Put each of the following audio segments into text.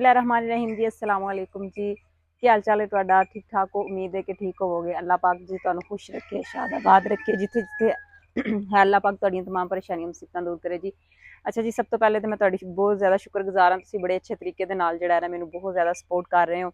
बिस्मिल्लाहिर्रहमानिर्रहीम जी। अस्सलाम वालेकुम जी। की हाल चाल है तुहाडा? ठीक ठाक हो? उम्मीद है कि ठीक होवोगे। अल्लाह पाक जी तुहानू खुश रखे, शादाबाद रखे, जिथे जिथे है अल्लाह पाक तुहाडियां तमाम परेशानियां मुसीबतां दूर करे जी। अच्छा जी, सब तो पहले तो मैं तुहाडी बहुत ज़्यादा शुक्रगुजार हाँ, तुसीं बड़े अच्छे तरीके दे नाल जिहड़ा है ना मैनू बहुत ज़्यादा सपोर्ट कर रहे हो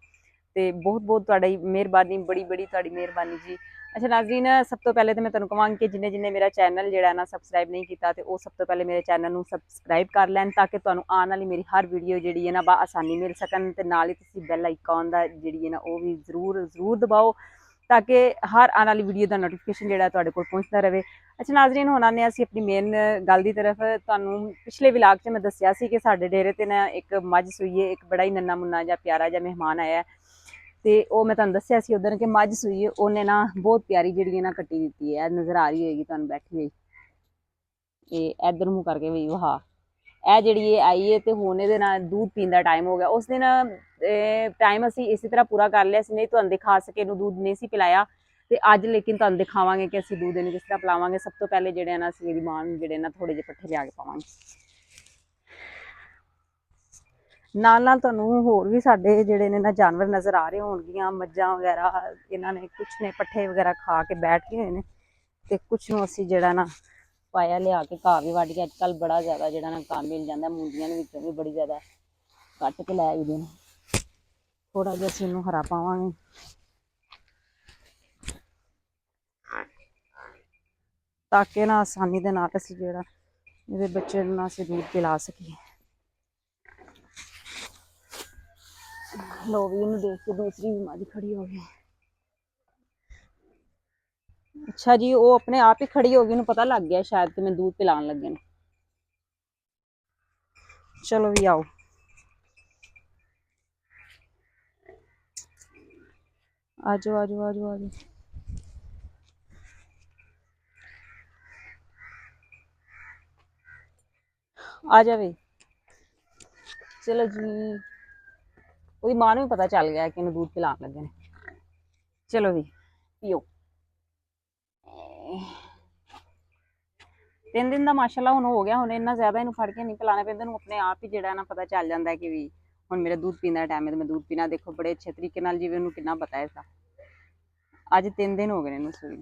ते बहुत बहुत तुहाडी मेहरबानी, बड़ी बड़ी तुहाडी मेहरबानी जी। अच्छा नाज़रीन, सब तो पहले तो मैं तुहानू कहांगी कि जिन्हें जिन्हें मेरा चैनल जिहड़ा ना सबसक्राइब नहीं किया तो वो सब तो पहले मेरे चैनल नू सबसक्राइब कर लैन ताकि तुहानू आने वाली मेरी हर वीडियो जिहड़ी है ना आसानी मिल सकन ते नाल ही तुसीं बैल आइकॉन दा जिहड़ी है ना वो भी जरूर जरूर दबाओ ताकि हर आने वाली वीडियो का नोटिफिकेशन जिहड़ा तुहाडे कोल पहुंचता रहे। अच्छा नाज़रीन, हुण आने असीं अपनी मेन गल दी तरफ। तुहानू पिछले व्लॉग च मैं दस्सिया सी कि साडे डेरे ते ना एक मझ सूई है, एक बड़ा ही नन्ना मुन्ना जिहा प्यारा जिहा मेहमान आया है ते ओह मैं तुहानू दस्सिया सी उधर कि मझ सूई है, उन्हें ना बहुत प्यारी जिहड़ी है ना कट्टी दित्ती है। नज़र आ रही होएगी तुहानू बैठी हुई, ये इधर मुँह करके भी वहा ਇਹ ਜਿਹੜੀ ਇਹ ਆਈ ਹੈ ਤੇ ਹੁਣ ਇਹਦੇ ਨਾਲ दूध पीने का टाइम हो गया। उस दिन टाइम असी इसी तरह पूरा कर लिया, नहीं तुहानू दिखा सके, ਇਹਨੂੰ दूध नहीं सी पिलाया ਤੇ ਅੱਜ ਲੇਕਿਨ ਤੁਹਾਨੂੰ ਦਿਖਾਵਾਂਗੇ ਕਿ ਅਸੀਂ दूध ਇਹਨੂੰ किस तरह पिलावांगे। सब तो पहले ਜਿਹੜੇ ਨਾ ਅਸੀਂ ਇਹਦੀ ਮਾਂ ਨੂੰ ਜਿਹੜੇ ਨਾ ਥੋੜੇ ਜਿਹੇ ਪੱਠੇ ਲਿਆ ਕੇ ਪਾਵਾਂਗੇ। ਨਾਲ ਨਾਲ ਤੁਹਾਨੂੰ ਹੋਰ ਵੀ ਸਾਡੇ ਜਿਹੜੇ ਨੇ ਨਾ ਜਾਨਵਰ ਨਜ਼ਰ ਆ ਰਹੇ ਹੋਣਗੀਆਂ, ਮੱਝਾਂ ਵਗੈਰਾ। ਇਹਨਾਂ ਨੇ ਕੁਛ ਨੇ ਪੱਠੇ ਵਗੈਰਾ ਖਾ ਕੇ ਬੈਠ ਗਏ ਹੋਏ ਨੇ ਤੇ ਕੁਛ ਨੂੰ ਅਸੀਂ ਜਿਹੜਾ ਨਾ पाया लिया के घाह भी वढ़ के अजकल बड़ा ज़्यादा जो ना घाह मिल जाता, मूंगियां भी बड़ी ज़्यादा कट के लै आईदे ने। थोड़ा जिहा असीं इहनूं हरा पावांगे ताकि ना आसानी दे नाल असीं जिहड़ा इहदे बच्चे नूं ना असीं दूध पिला सकीए। लो भी इहनूं देख के दूसरी भी मझ खड़ी हो गई। अच्छा जी, वो अपने आप ही खड़ी हो गई, उन्हें पता लग गया शायद कि मैं दूध पिलान लगे ने। चलो भी आओ, आजो आजो आजो आजो। आ जा भी। चलो जी, ਉਹਦੀ मां ਨੂੰ भी पता चल गया कि इन्हें दूध पिलान लगे ने। चलो भी पियो। 3 दिन का माशाअल्लाह हुण हो गया। हुण इन्ना ज़्यादा इन्हूं फड़ के नहीं पिलाना पैंदा, इन्हूं अपने आप ही जिहड़ा ना पता चल जाता है कि भी हुण मेरा दूध पीने का टाइम है तो मैं दूध पीना। देखो बड़े अच्छे तरीके नाल जिवें उन्हूं किन्ना पता है इसका। अज 3 दिन हो गए इन्हूं सूई,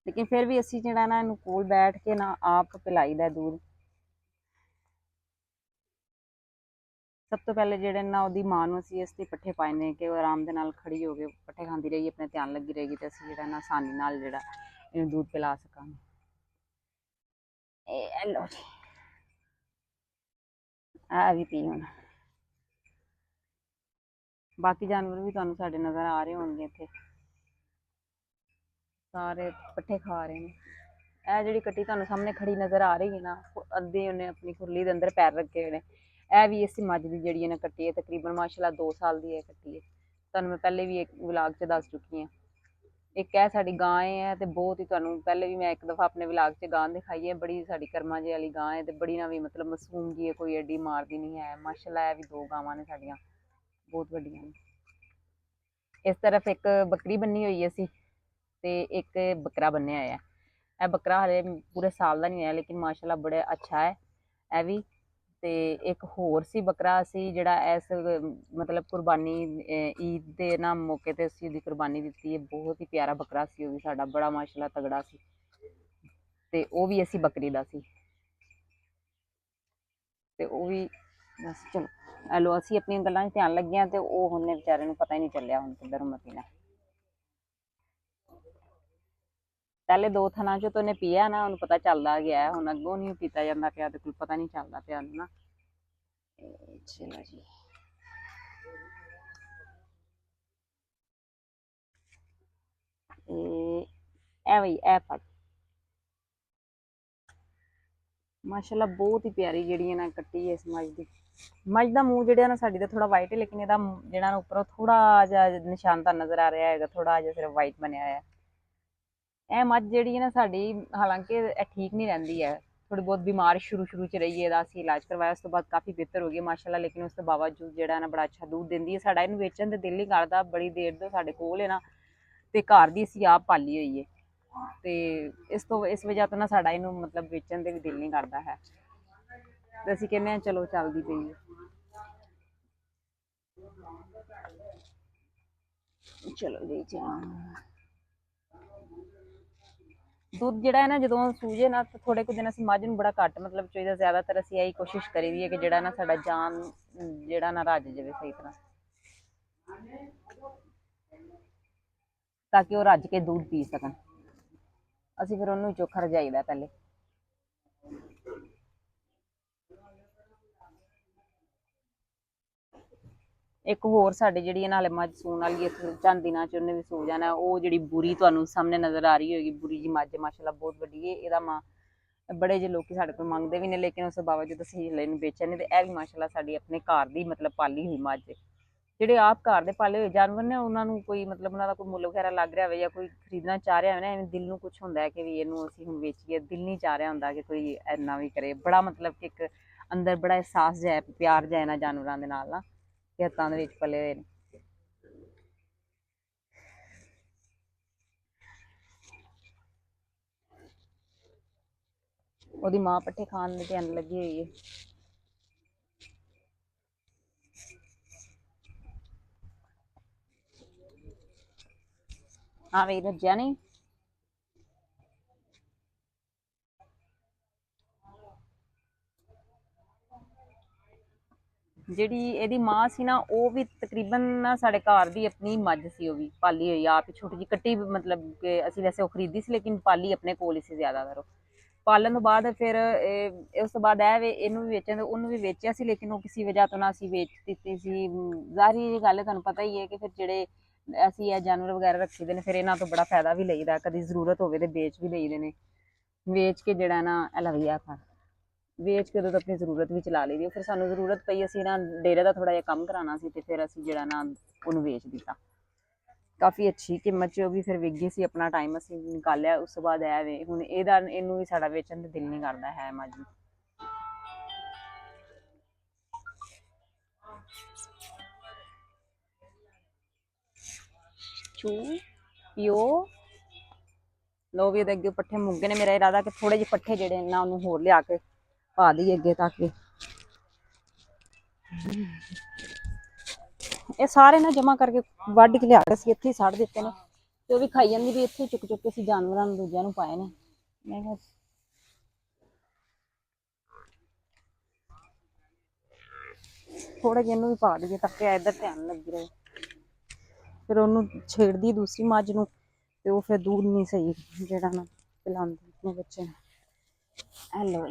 लेकिन फिर भी असीं जिहड़ा ना इन्हूं कोल बैठ के ना आप पिलाईदा दूध। सब तो पहले जिहड़े ना ਉਹਦੀ मां ਨੂੰ ਅਸੀਂ ਇਸ ਲਈ ਪੱਠੇ ਪਾਏ ਨੇ ਕਿ ਉਹ ਆਰਾਮ ਦੇ ਨਾਲ ਖੜੀ ਹੋ ਕੇ ਪੱਠੇ ਖਾਂਦੀ ਰਹੇਗੀ, ਆਪਣੇ ਧਿਆਨ ਲੱਗੀ ਰਹੇਗੀ ਤੇ ਅਸੀਂ ਜਿਹੜਾ ਨਾ ਆਸਾਨੀ ਨਾਲ ਜਿਹੜਾ ਇਹਨੂੰ दूध पिला सकांगे। ਇਹ ਲਓ ਜੀ, ਆ ਵੀ ਪੀ ਹੁਣ। बाकी जानवर भी तुहानू साडे नज़र आ रहे होणगे, इत्थे सारे पट्ठे खा रहे हैं। ਇਹ ਜਿਹੜੀ ਕੱਟੀ ਤੁਹਾਨੂੰ ਸਾਹਮਣੇ ਖੜੀ ਨਜ਼ਰ ਆ ਰਹੀ ਹੈ ਨਾ, ਅੱਧੀ ਉਹਨੇ ਆਪਣੀ ਖੁਰਲੀ ਦੇ ਅੰਦਰ ਪੈਰ ਰੱਖੇ ਹੋਏ ਨੇ। ਇਹ ਵੀ ਇਸੇ ਮੱਝ ਦੀ ਜਿਹੜੀ ਹੈ ਨਾ ਕੱਟੀ ਹੈ, ਤਕਰੀਬਨ ਮਾਸ਼ਾਅੱਲਾ 2 ਸਾਲ ਦੀ ਹੈ ਕੱਟੀ ਹੈ। ਤੁਹਾਨੂੰ ਮੈਂ ਪਹਿਲੇ ਵੀ ਇੱਕ ਵਲਾਗ 'ਚ ਦੱਸ ਚੁੱਕੀ ਹਾਂ। ਇੱਕ ਇਹ ਸਾਡੀ ਗਾਂ ਹੈ ਤੇ ਬਹੁਤ ਹੀ ਤੁਹਾਨੂੰ ਪਹਿਲੇ ਵੀ ਮੈਂ ਇੱਕ ਦफ़ा ਆਪਣੇ ਵਲਾਗ 'ਚ ਗਾਂ ਦਿਖਾਈ ਹੈ। ਬੜੀ ਸਾਡੀ ਕਰਮਾਂ ਜਿਹੀ ਵਾਲੀ ਗਾਂ ਹੈ ਤੇ ਬੜੀ ਨਾ ਵੀ मतलब ਮਾਸੂਮ ਜੀ ਹੈ, ਕੋਈ ਐਡੀ ਮਾਰਦੀ ਨਹੀਂ ਹੈ ਮਾਸ਼ਾਅੱਲਾ। ਇਹ ਵੀ 2 ਗਾਵਾਂ ਨੇ ਸਾਡੀਆਂ, ਬਹੁਤ ਵੱਡੀਆਂ ਨੇ। इस तरफ एक बकरी बनी हुई है सी ते एक बकरा बन्निया होया है। यह बकरा हले पूरे साल का नहीं है, लेकिन माशाअल्लाह बड़ा अच्छा है यह भी। ते एक होर सी बकरा सी जिहड़ा इस मतलब कुरबानी ईद दे ना मौके ते असीं ओहदी कुरबानी दित्ती है। बहुत ही प्यारा बकरा सी, ओह भी साडा बड़ा माशाअल्लाह तगड़ा सी ते ओह भी असीं बकरी दा सी ते ओह भी बस। चलो लो असीं अपनी गल्लां 'च ध्यान लगे तो ओह हुणे बेचारे नूं पता ही नहीं चलिया हुण किधर मती ने। पहले 2 थना चों तो उन्हें पिया ना, उन्हें पता चलता गया है। हुण अग्गों नहीं पीता जांदा पिया ते कोई पता नहीं चलता पिया ना। चलो जी, ए बई ए फड़। माशाअल्लाह बहुत ही प्यारी जिहड़ी है ना कट्टी है इस मझ दी। मझ दा मूँह जिहड़ा ना साडी दा थोड़ा वाइट है, लेकिन इहदा जिहड़ा ना उपरों थोड़ा जिहा निशान तां नज़र आ रहा है, थोड़ा जिहा सिर्फ वाइट बनिया होया है। ਇਹ ਮੱਝ ਜਿਹੜੀ ਹੈ ਨਾ ਸਾਡੀ, ਹਾਲਾਂਕਿ ਇਹ ਠੀਕ नहीं रहती है, थोड़ी बहुत बीमार शुरू ਚ ਰਹੀ है। ਅਸੀਂ ਇਲਾਜ ਕਰਵਾਇਆ, ਉਸ ਤੋਂ ਬਾਅਦ ਕਾਫੀ ਬਿਹਤਰ ਹੋ ਗਈ ਮਾਸ਼ਾਅੱਲਾ। लेकिन ਉਸ ਤੋਂ ਬਾਵਜੂਦ ਜਿਹੜਾ ਨਾ ਬੜਾ ਅੱਛਾ दूध ਦਿੰਦੀ ਹੈ। ਸਾਡਾ ਇਹਨੂੰ ਵੇਚਣ ਤੇ ਦਿਲ ਨਹੀਂ ਕਰਦਾ, ਬੜੀ ਦੇਰ ਤੋਂ ਸਾਡੇ ਕੋਲ ਹੈ ਨਾ ਤੇ ਘਰ ਦੀ ਅਸੀਂ ਆਪ ਪਾਲੀ ਹੋਈ ਹੈ ਤੇ ਇਸ ਵਜ੍ਹਾ ਤੋਂ ਨਾ ਸਾਡਾ ਇਹਨੂੰ मतलब ਵੇਚਣ ਤੇ ਵੀ ਦਿਲ ਨਹੀਂ ਕਰਦਾ ਹੈ ਤੇ ਅਸੀਂ ਕਹਿੰਦੇ ਹਾਂ ਚਲੋ ਚੱਲਦੀ ਪਈ ਹੈ। ਚਲੋ ਜੀ ਦੁੱਧ ਜਿਹੜਾ ਹੈ ਨਾ ਜਦੋਂ ਸੂਜੇ ਨਾ ਥੋੜੇ ਕੁ ਦਿਨ ਅਸੀਂ ਮੱਝ ਨੂੰ ਬੜਾ ਘੱਟ ਮਤਲਬ ਚਾਹੀਦਾ, ਜ਼ਿਆਦਾਤਰ ਅਸੀਂ ਇਹੀ ਕੋਸ਼ਿਸ਼ ਕਰੀ ਦੀ ਹੈ ਕਿ ਜਿਹੜਾ ਨਾ ਸਾਡਾ ਜਾਨ ਜਿਹੜਾ ਨਾ ਰੱਜ ਜਾਵੇ ਸਹੀ ਤਰ੍ਹਾਂ, ਤਾਂ ਕਿ ਉਹ ਰੱਜ ਕੇ ਦੁੱਧ ਪੀ ਸਕਣ। ਅਸੀਂ ਫਿਰ ਉਹਨੂੰ ਚੋਖਾ ਰਜਾਈਦਾ ਪਹਿਲੇ। ਇੱਕ ਹੋਰ ਸਾਡੇ ਜਿਹੜੀ ਨਾਲੇ ਮੱਝ ਸੂਣ ਵਾਲੀ ਹੈ ਚਾਂਦੀ ਨਾਲ ਚ ਉਹਨੇ ਵੀ ਸੂ ਜਾਣਾ, ਉਹ ਜਿਹੜੀ ਬੁਰੀ ਤੁਹਾਨੂੰ ਸਾਹਮਣੇ ਨਜ਼ਰ ਆ ਰਹੀ ਹੋਏਗੀ, ਬੁਰੀ ਜੀ ਮੱਝ ਮਾਸ਼ਾਅੱਲਾ ਬਹੁਤ ਵੱਡੀ ਹੈ। ਇਹਦਾ ਮਾਂ ਬੜੇ ਜਿਹੇ ਲੋਕੀ ਸਾਡੇ ਕੋਲ ਮੰਗਦੇ ਵੀ ਨੇ, ਲੇਕਿਨ ਉਸ ਤੋਂ ਬਾਵਜੂਦ ਅਸੀਂ ਹਲੇ ਇਹਨੂੰ ਵੇਚਿਆ ਨਹੀਂ। ਤੇ ਇਹ ਵੀ ਮਾਸ਼ਾਅੱਲਾ ਸਾਡੀ ਆਪਣੇ ਘਰ ਦੀ ਮਤਲਬ ਪਾਲੀ ਹੋਈ ਮੱਝ ਹੈ। ਜਿਹੜੇ ਆਪ ਘਰ ਦੇ ਪਾਲੇ ਹੋਏ ਜਾਨਵਰ ਨੇ ਉਹਨਾਂ ਨੂੰ ਕੋਈ ਮਤਲਬ ਉਹਨਾਂ ਦਾ ਕੋਈ ਮੁੱਲ ਵਗੈਰਾ ਲੱਗ ਰਿਹਾ ਹੋਵੇ ਜਾਂ ਕੋਈ ਖਰੀਦਣਾ ਚਾਹ ਰਿਹਾ ਹੋਵੇ ਨਾ, ਐਵੇਂ ਦਿਲ ਨੂੰ ਕੁਛ ਹੁੰਦਾ ਹੈ ਕਿ ਵੀ ਇਹਨੂੰ ਅਸੀਂ ਹੁਣ ਵੇਚੀਏ, ਦਿਲ ਨਹੀਂ ਚਾਹ ਰਿਹਾ ਹੁੰਦਾ ਕਿ ਕੋਈ ਇੰਨਾ ਵੀ ਕਰੇ। ਬੜਾ ਮਤਲਬ ਕਿ ਇੱਕ ਅੰਦਰ ਬੜਾ ਅਹਿਸਾਸ ਜਿਹਾ ਪਿਆਰ ਜਿਹਾ ਇਹਨਾਂ ਜਾਨਵਰਾਂ ਦੇ ਨਾਲ ਨਾ, ਕਿ ਹੱਥਾਂ ਦੇ ਵਿੱਚ ਪਲੇ ਹੋਏ ਨੇ। ਉਹਦੀ ਮਾਂ ਪੱਠੇ ਖਾਣ ਦੇ ਧਿਆਨ ਲੱਗੀ ਹੋਈ ਹੈ। ਹਾਂ ਵੀ ਰੱਜਿਆ ਨਹੀਂ। ਜਿਹੜੀ ਇਹਦੀ ਮਾਂ ਸੀ ਨਾ ਉਹ ਵੀ ਤਕਰੀਬਨ ਨਾ ਸਾਡੇ ਘਰ ਦੀ ਆਪਣੀ ਮੱਝ ਸੀ, ਉਹ ਵੀ ਪਾਲੀ ਹੋਈ ਆਪ ਛੋਟੀ ਜਿਹੀ ਕੱਟੀ, ਮਤਲਬ ਕਿ ਅਸੀਂ ਵੈਸੇ ਉਹ ਖਰੀਦੀ ਸੀ ਲੇਕਿਨ ਪਾਲੀ ਆਪਣੇ ਕੋਲ ਹੀ ਸੀ ਜ਼ਿਆਦਾਤਰ। ਪਾਲਣ ਤੋਂ ਬਾਅਦ ਫਿਰ ਉਸ ਤੋਂ ਬਾਅਦ ਇਹ ਇਹਨੂੰ ਵੀ ਵੇਚਣ, ਉਹਨੂੰ ਵੀ ਵੇਚਿਆ ਸੀ ਲੇਕਿਨ ਉਹ ਕਿਸੇ ਵਜ੍ਹਾ ਤੋਂ ਨਾ ਅਸੀਂ ਵੇਚ ਦਿੱਤੀ ਸੀ। ਜ਼ਾਹਰੀ ਜਿਹੀ ਗੱਲ ਹੈ, ਤੁਹਾਨੂੰ ਪਤਾ ਹੀ ਹੈ ਕਿ ਫਿਰ ਜਿਹੜੇ ਅਸੀਂ ਇਹ ਜਾਨਵਰ ਵਗੈਰਾ ਰੱਖੀ ਦੇ ਨੇ ਫਿਰ ਇਹਨਾਂ ਤੋਂ ਬੜਾ ਫਾਇਦਾ ਵੀ ਲਈਦਾ, ਕਦੀ ਜ਼ਰੂਰਤ ਹੋਵੇ ਤੇ ਵੇਚ ਵੀ ਲਈਦੇ ਨੇ। ਵੇਚ ਕੇ ਜਿਹੜਾ ਨਾ ਲਵਈਆ ਖਾ ਵੇਚ ਕੇ ਉਦੋਂ ਆਪਣੀ ਜ਼ਰੂਰਤ ਵੀ ਚਲਾ ਲਈ ਦੀ। ਫਿਰ ਸਾਨੂੰ ਜ਼ਰੂਰਤ ਪਈ, ਅਸੀਂ ਨਾ ਡੇਰੇ ਦਾ ਥੋੜਾ ਜਿਹਾ ਕੰਮ ਕਰਾਉਣਾ ਸੀ ਤੇ ਫਿਰ ਅਸੀਂ ਜਿਹੜਾ ਨਾ ਉਹਨੂੰ ਵੇਚ ਦਿੱਤਾ। ਕਾਫੀ ਅੱਛੀ ਕੀਮਤ 'ਚ ਉਹ ਵੀ ਫਿਰ ਵਿਕ ਗਈ ਸੀ, ਆਪਣਾ ਟਾਈਮ ਅਸੀਂ ਨਿਕਾਲਿਆ। ਉਸ ਤੋਂ ਬਾਅਦ ਇਹ ਵੇ ਹੁਣ ਇਹਨੂੰ ਵੀ ਸਾਡਾ ਵੇਚਣ ਤੇ ਦਿਲ ਨਹੀਂ ਕਰਦਾ ਹੈ ਮੱਝ ਨੂੰ। ਚੂ ਪੀਓ ਲੋ ਵੀ ਇਹਦੇ ਅੱਗੇ ਪੱਠੇ ਮੁੱਗੇ ਨੇ। ਮੇਰਾ ਇਰਾਦਾ ਕਿ ਥੋੜੇ ਜਿਹੇ ਪੱਠੇ ਜਿਹੜੇ ਨਾ ਉਹਨੂੰ ਹੋਰ ਲਿਆ ਕੇ ਪਾ ਦਈਏ ਅੱਗੇ, ਤਾਂ ਕਿ ਇਹ ਸਾਰੇ ਨਾ ਜਮਾ ਕਰਕੇ ਵੱਢ ਕੇ ਲਿਆ ਕੇ ਅਸੀਂ ਇੱਥੇ ਹੀ ਛੱਡ ਦਿੱਤੇ ਨੇ, ਤੇ ਉਹ ਵੀ ਖਾਈ ਜਾਂਦੀ ਵੀ ਇੱਥੇ ਚੁੱਕ ਚੁੱਕ ਕੇ ਅਸੀਂ ਜਾਨਵਰਾਂ ਨੂੰ ਦੂਜਿਆਂ ਨੂੰ ਪਾਏ ਨੇ। ਮੈਂ ਕਿਹਾ ਥੋੜਾ ਜਿਹਾ ਇਹਨੂੰ ਵੀ ਪਾ ਦਈਏ ਤਾਂ ਕਿ ਇੱਧਰ ਧਿਆਨ ਲੱਗੀ ਰਹੇ। ਫਿਰ ਉਹਨੂੰ ਛੇੜਦੀ ਦੂਸਰੀ ਮੱਝ ਨੂੰ ਤੇ ਉਹ ਫਿਰ ਦੂਧ ਨਹੀਂ ਸਹੀ ਜਿਹੜਾ ਨਾ ਪਿਲਾਉਂਦੀ ਆਪਣੇ ਬੱਚੇ ਨੂੰ। ਹੈਲੋ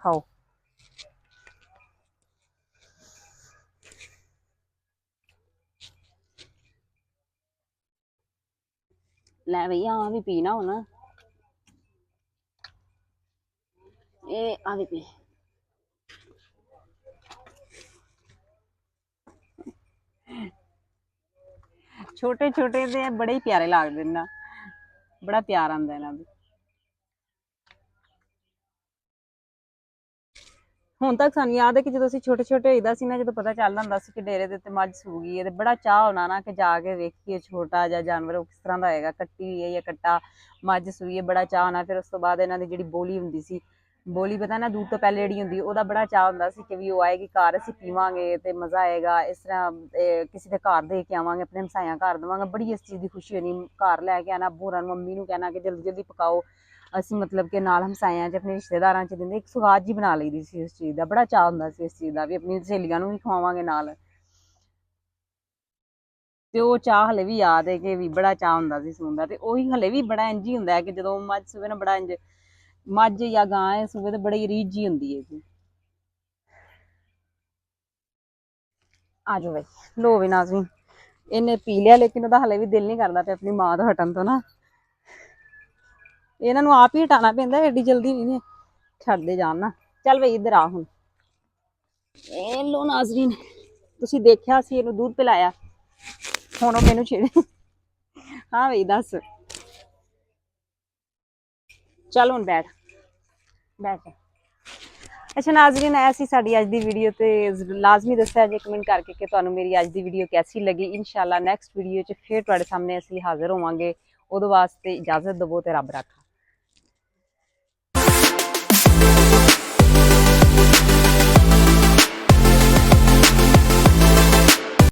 ਖਾਓ। ਲੈ ਬਈ ਆ ਵੀ ਪੀਣਾ ਹੁਣ, ਇਹ ਆ ਵੀ ਪੀ। ਛੋਟੇ ਛੋਟੇ ਤੇ ਬੜੇ ਹੀ ਪਿਆਰੇ ਲੱਗਦੇ ਨੇ, ਬੜਾ ਪਿਆਰ ਆਉਂਦਾ ਇਹਨਾਂ ਦਾ। ਹੁਣ ਤੱਕ ਸਾਨੂੰ ਯਾਦ ਹੈ ਕਿ ਜਦੋਂ ਅਸੀਂ ਛੋਟੇ ਛੋਟੇ ਹੋਈਦਾ ਸੀ ਨਾ, ਜਦੋਂ ਪਤਾ ਚੱਲਦਾ ਹੁੰਦਾ ਸੀ ਕਿ ਡੇਰੇ ਦੇ ਉੱਤੇ ਮੱਝ ਸੂ ਗਈ ਹੈ, ਤੇ ਬੜਾ ਚਾਹ ਹੋਣਾ ਨਾ ਕਿ ਜਾ ਕੇ ਵੇਖੀਏ ਛੋਟਾ ਜਿਹਾ ਜਾਨਵਰ ਉਹ ਕਿਸ ਤਰ੍ਹਾਂ ਦਾ ਹੋਏਗਾ, ਕੱਟੀ ਹੋਈ ਹੈ ਜਾਂ ਕੱਟਾ, ਮੱਝ ਸੂਈ ਹੈ, ਬੜਾ ਚਾਹ ਹੋਣਾ। ਫਿਰ ਉਸ ਤੋਂ ਬਾਅਦ ਇਹਨਾਂ ਦੀ ਜਿਹੜੀ ਬੋਲੀ ਹੁੰਦੀ ਸੀ, ਬੋਲੀ ਪਤਾ ਨਾ ਦੁੱਧ ਤੋਂ ਪਹਿਲੇ ਜਿਹੜੀ ਹੁੰਦੀ, ਉਹਦਾ ਬੜਾ ਚਾਹ ਹੁੰਦਾ ਸੀ ਕਿ ਵੀ ਉਹ ਆਏਗੀ ਘਰ, ਅਸੀਂ ਪੀਵਾਂਗੇ ਤੇ ਮਜ਼ਾ ਆਏਗਾ। ਇਸ ਤਰ੍ਹਾਂ ਕਿਸੇ ਦੇ ਘਰ ਦੇ ਕੇ ਆਵਾਂਗੇ, ਆਪਣੇ ਹਮਸਾਇਆਂ ਘਰ ਦੇਵਾਂਗੇ, ਬੜੀ ਇਸ ਚੀਜ਼ ਦੀ ਖੁਸ਼ੀ ਹੋਣੀ। ਘਰ ਲੈ ਕੇ ਆਣਾ, ਬੂਰਾਂ ਨੂੰ ਮੰਮੀ ਨੂੰ ਕਹਿਣਾ ਕਿ ਜਲਦੀ ਜਲਦੀ ਪਕਾਓ, ਅਸੀਂ ਮਤਲਬ ਕਿ ਨਾਲ ਹਮਸਾਇਆਂ 'ਚ ਆਪਣੇ ਰਿਸ਼ਤੇਦਾਰਾਂ 'ਚ ਦਿੰਦੇ। ਇੱਕ ਸੁਗਾਤ ਜੀ ਬਣਾ ਲਈ ਦੀ ਸੀ, ਇਸ ਚੀਜ਼ ਦਾ ਬੜਾ ਚਾਅ ਹੁੰਦਾ ਸੀ, ਇਸ ਚੀਜ਼ ਦਾ ਵੀ ਆਪਣੀ ਸਹੇਲੀਆਂ ਨੂੰ ਵੀ ਖਵਾਵਾਂਗੇ ਨਾਲ। ਤੇ ਉਹ ਚਾਹ ਹਲੇ ਵੀ ਯਾਦ ਹੈ ਕਿ ਵੀ ਬੜਾ ਚਾਹ ਹੁੰਦਾ ਸੀ ਸੂਣ ਦਾ। ਤੇ ਉਹੀ ਹਲੇ ਵੀ ਬੜਾ ਇੰਝ ਹੀ ਹੁੰਦਾ ਹੈ ਕਿ ਜਦੋਂ ਮੱਝ ਸੂਵੇ ਨਾ ਬੜਾ ਇੰਝ, ਮੱਝ ਜਾਂ ਗਾਂ ਹੈ ਸੂਵੇ ਤੇ ਬੜੀ ਰੀਝ ਜੀ ਹੁੰਦੀ ਹੈ ਜੀ। ਆ ਜਾਓ ਬਈ ਲੋ ਵੀ ਨਾਜ਼ਰੀਨ, ਇਹਨੇ ਪੀ ਲਿਆ ਲੇਕਿਨ ਉਹਦਾ ਹਲੇ ਵੀ ਦਿਲ ਨਹੀਂ ਕਰਦਾ ਤੇ ਆਪਣੀ ਮਾਂ ਤੋਂ ਹਟਣ ਤੋਂ ਨਾ। ਇਹਨਾਂ ਨੂੰ ਆਪ ਹੀ ਹਟਾਉਣਾ ਪੈਂਦਾ, ਐਡੀ ਜਲਦੀ ਵੀ ਨਹੀਂ ਛੱਡਦੇ ਜਾਣ ਨਾ। ਚੱਲ ਬਈ ਇੱਧਰ ਆ ਹੁਣ। ਇਹ ਲੋ ਨਾਜ਼ਰੀਨ, ਤੁਸੀਂ ਦੇਖਿਆ ਸੀ ਇਹਨੂੰ ਦੁੱਧ ਪਿਲਾਇਆ, ਹੁਣ ਉਹ ਮੈਨੂੰ ਛੇੜੇ। ਹਾਂ ਬਈ ਦੱਸ, ਚੱਲ ਹੁਣ ਬੈਠ ਬੈਠ। ਅੱਛਾ ਨਾਜ਼ਰੀਨ, ਐ ਸੀ ਸਾਡੀ ਅੱਜ ਦੀ ਵੀਡੀਓ, ਤੇ ਲਾਜ਼ਮੀ ਦੱਸਿਆ ਜੇ ਕਮੈਂਟ ਕਰਕੇ ਕਿ ਤੁਹਾਨੂੰ ਮੇਰੀ ਅੱਜ ਦੀ ਵੀਡੀਓ ਕੈਸੀ ਲੱਗੀ। ਇਨਸ਼ਾਅੱਲਾ ਨੈਕਸਟ ਵੀਡੀਓ 'ਚ ਫਿਰ ਤੁਹਾਡੇ ਸਾਹਮਣੇ ਅਸੀਂ ਹਾਜ਼ਰ ਹੋਵਾਂਗੇ। ਉਦੋਂ ਵਾਸਤੇ ਇਜਾਜ਼ਤ ਦੇਵੋ ਤੇ ਰੱਬ ਰਾਖਾ।